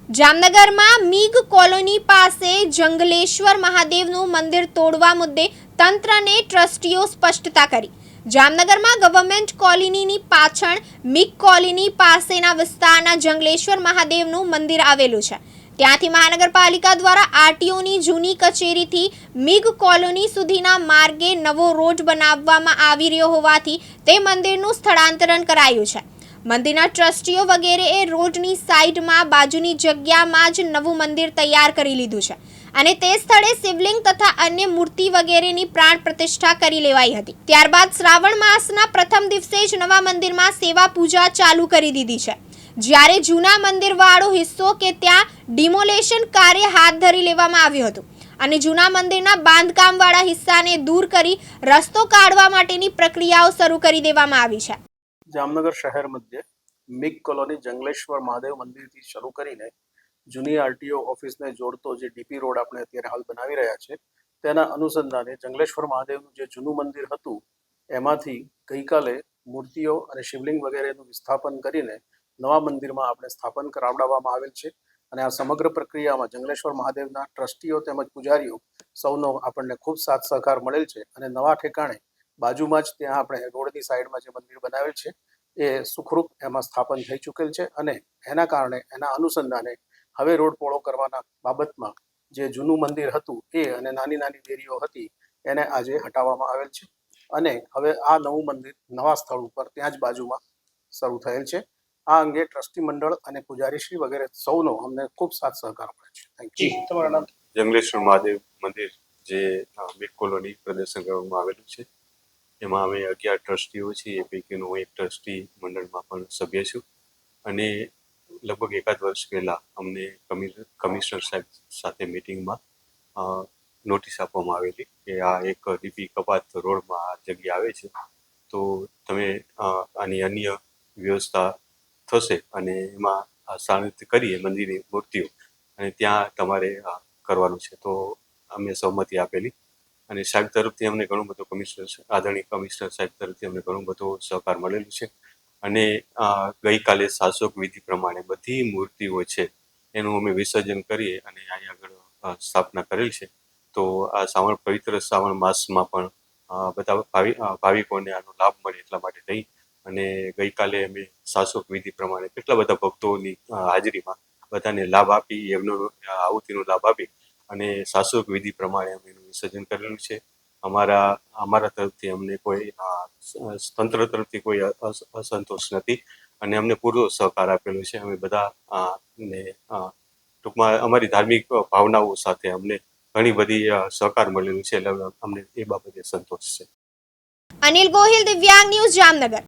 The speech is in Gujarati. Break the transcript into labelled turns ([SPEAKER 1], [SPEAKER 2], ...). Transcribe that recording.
[SPEAKER 1] જામનગરમાં મીગ કોલોની પાસે જંગલેશ્વર મહાદેવનું મંદિર તોડવા મુદ્દે તંત્રને ટ્રસ્ટીઓ સ્પષ્ટતા કરી। જામનગરમાં ગવર્મેન્ટ કોલોનીની પાછળ મીગ કોલોની પાસેના વિસ્તારના જંગલેશ્વર મહાદેવનું મંદિર આવેલું છે। ત્યાંથી મહાનગરપાલિકા દ્વારા આરટીઓની જૂની કચેરીથી મીગ કોલોની સુધીના માર્ગે નવો રોડ બનાવવામાં આવી રહ્યો હોવાથી તે મંદિરનું સ્થળાંતરણ કરાયું છે। મંદિરના ટ્રસ્ટીઓ વગેરેએ રોડની સાઈડમાં બાજુની જગ્યામાં જ નવું મંદિર તૈયાર કરી લીધું છે અને તે સ્થળે શિવલિંગ તથા અન્ય મૂર્તિ વગેરેની પ્રાણ પ્રતિષ્ઠા કરી લેવાઈ હતી। ત્યારબાદ શ્રાવણ માસના પ્રથમ દિવસે જ નવા મંદિરમાં સેવા પૂજા ચાલુ કરી દીધી છે, જ્યારે જૂના મંદિરવાળો હિસ્સો કે ત્યાં ડિમોલેશન કાર્ય હાથ ધરી લેવામાં આવ્યું હતું અને જૂના મંદિરના બાંધકામવાળા હિસ્સાને દૂર કરી રસ્તો કાઢવા માટેની પ્રક્રિયાઓ શરૂ કરી દેવામાં આવી છે।
[SPEAKER 2] જામનગર શહેર મધ્ય મીગ કોલોની જંગલેશ્વર મહાદેવ મંદિરથી શરૂ કરીને જૂની આરટીઓ ઓફિસને જોડતો જે ડીપી રોડ આપણે અત્યારે હાલ બનાવી રહ્યા છે તેના અનુસંધાને જંગલેશ્વર મહાદેવનું જે જૂનું મંદિર હતું એમાંથી ગઈકાલે મૂર્તિઓ અને શિવલિંગ વગેરેનું વિસ્થાપન કરીને નવા મંદિરમાં આપણે સ્થાપન કરાવડાવવામાં આવેલ છે અને આ સમગ્ર પ્રક્રિયામાં જંગલેશ્વર મહાદેવના ટ્રસ્ટીઓ તેમજ પૂજારીઓ સૌનો આપણને ખૂબ સાથ સહકાર મળેલ છે અને નવા ઠેકાણે બાજુમાં જ ત્યાં આપણે રોડની સાઈડમાં જે મંદિર બનાવેલ છે એ સુખરૂપ એમાં સ્થાપન થઈ ચૂકેલ છે અને એના કારણે એના અનુસંધાને હવે રોડ પહોળો કરવાના બાબતમાં જે જૂનું મંદિર હતું એ અને નાની નાની દેરીઓ હતી એને આજે હટાવવામાં આવેલ છે અને હવે આ નવું મંદિર નવા સ્થળ ઉપર ત્યાં જ બાજુમાં શરૂ થયેલ છે। આ અંગે ટ્રસ્ટી મંડળ અને પૂજારીશ્રી વગેરે સૌનો અમને ખૂબ સાથ સહકાર મળે છે। Thank you. તમારું નામ?
[SPEAKER 3] જંગલેશ્વર મહાદેવ મંદિર જે મીગ કોલોની પ્રદર્શન કરવામાં આવેલું છે એમાં અમે 11 ટ્રસ્ટીઓ છીએ, એ પૈકીનો હું એક ટ્રસ્ટી મંડળમાં પણ સભ્ય છું અને લગભગ એકાદ વર્ષ પહેલાં અમને કમિશનર સાહેબ સાથે મિટિંગમાં નોટિસ આપવામાં આવેલી કે આ એક ડીપી કપાત રોડમાં આ જગ્યા આવે છે તો તમે આની અન્ય વ્યવસ્થા થશે અને એમાં સ્થાનિત કરીએ મંદિરની મૂર્તિઓ અને ત્યાં તમારે કરવાનું છે તો અમે સહમતિ આપેલી અને સાહેબ તરફથી અમને ઘણું બધું આદરણીય કમિશનર સાહેબ તરફથી અમને ઘણું બધો સહકાર મળેલું છે અને ગઈકાલે શાસક વિધિ પ્રમાણે બધી મૂર્તિઓ છે એનું અમે વિસર્જન કરીએ અને અહીં આગળ સ્થાપના કરેલ છે। તો આ પવિત્ર શ્રાવણ માસમાં પણ બધા ભાવિકોને આનો લાભ મળે એટલા માટે થઈ અને ગઈકાલે અમે શાસક વિધિ પ્રમાણે કેટલા બધા ભક્તોની હાજરીમાં બધાને લાભ આપી, એમનો આહુતિનો લાભ આપી અને શાસક વિધિ પ્રમાણે અમે એનું વિસર્જન કરેલું છે। અમારા તરફથી અમને કોઈ તંત્ર તરફથી કોઈ અસંતોષ નથી અને અમને પૂરો સહકાર આપેલો છે। અમે બધા ને ટૂંકમાં અમારી ધાર્મિક ભાવનાઓ સાથે અમને ઘણી બધી સહકાર મળેલું છે એટલે અમને એ બાબતે સંતોષ છે।
[SPEAKER 1] અનિલ ગોહિલ, દિવ્યાંગ ન્યૂઝ, જામનગર।